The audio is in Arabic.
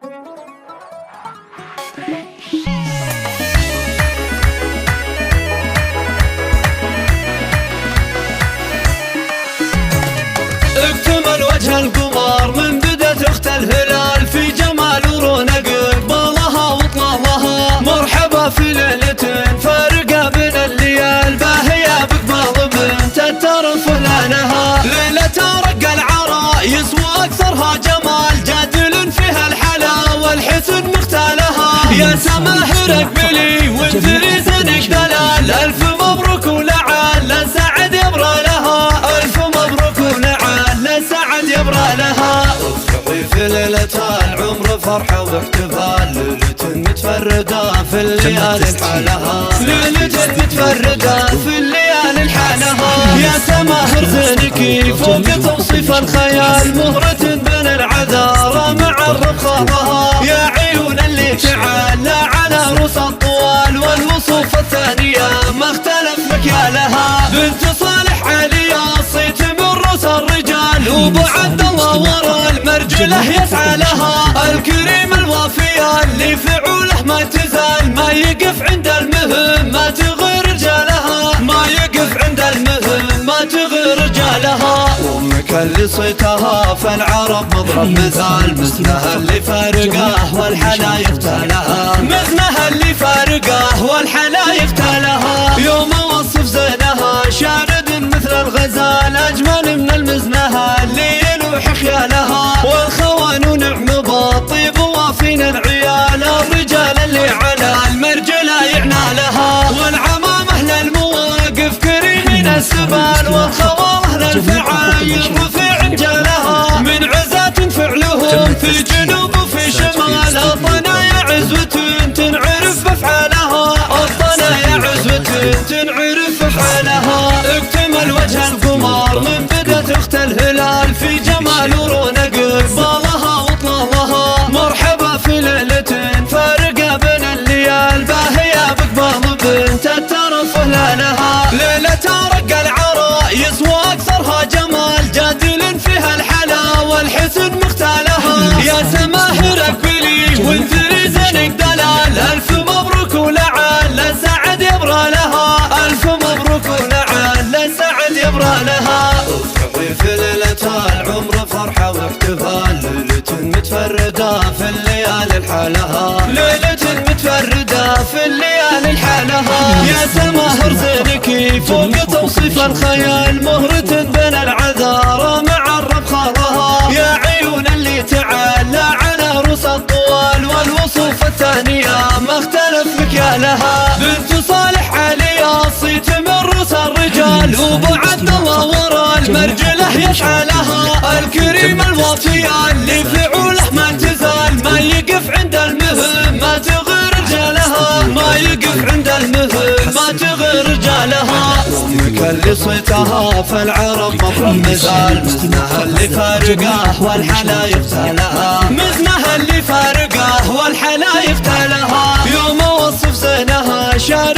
اكتمل وجه القمر من بدت اخت الهلال في جمال ورونق قبالها وطلالها. مرحبا في ليلة فارقة بين الليال باهية بقبال بنت الترف لانها. ليلة رق العرايس واكثرها جمال جادل فيها الحلا والحسن مختالها. يا سماهر اقبلي وانثري زنك دلال. الف مبروك ولعل سعد يبرى لها. الف مبروك ولعل سعد يبرى لها. افرحي في ليلة العمر فرحة واحتفال. ليلة متفردة في الليالي الحالها. ليلة متفردة في الليالي الحالها. يا سماهر زينك فوق توصيف الخيال. مهرة بين العذارى مع الرخاها. يا عيون اللي تعالى على رؤوس الطوال والوصوف الثانية ما اختلف مكيالها. بنت صالح عليا صيت من رؤوس الرجال. وابو عبد الله ورا المرجله يسعى لها. الكريم الوافية اللي فعوله ما تزال. ما يقف عند المهم ما تغير رجالها. ما يقف عند المهم ما تغير رجالها. امك اللي صيتها فالعرب مضرب مثال. مثلها اللي فارقه والحلا يغتالها. مثلها اللي فارقه والحلا يغتالها. يوم اوصف زينها شارد مثل الغزال. اجمل من المزنها اللي يلوح خيالها. والخوان نعم بالطيب وافين العيال. الرجال اللي على المرجله يعنالها. والعمامه للمواقف كريمين السبال. والخوامه للفعايل رفيع جالها. من عزات فعلهم في جنوب وفي شمال. الطنايا عزوة تنعرف بافعالها. الطنايا عزوة تنعرف بافعالها. اكتمل وجه القمر من بدت اخت الهلال في جمال ورونق قبالها وطلالها. مرحبا في ليلة فارقة بين الليال باهية بقبال بنت الترف لانها. ليلة رق العرايس واكثرها جمال جادل فيها الحلا والحسن مختالها. يا سماهر اقبلي وانثري زنك دلال. الف مبروك ولعل سعد يبرى لها. الف مبروك ولعل سعد يبرى لها. افرحي في ليلة العمر فرحة واحتفال. ليلة متفردة في الليالي الحالها. ليلة متفردة في الليالي الحالها. يا سماهر زينك فوق توصيف الخيال. مهرة بين العذارى مع الربخالها. يا عيون اللي تعالى على رؤوس الطوال والوصوف الثانية ما اختلف مكيالها. بنت صالح عليا صيت من رؤوس الرجال. وابو عبد الله ورا المرجله يسعى لها. الكريم الوافية اللي فعوله ما تزال. ما يقف عند المهم ما تغير رجالها. ما يقف عند المهم ما تغير رجالها. امك اللي صيتها فالعرب مضرب مثال. مثلها اللي فارقه والحلا يغتالها. مثلها اللي فارقه والحلا يغتالها. يوم اوصف زينها شارد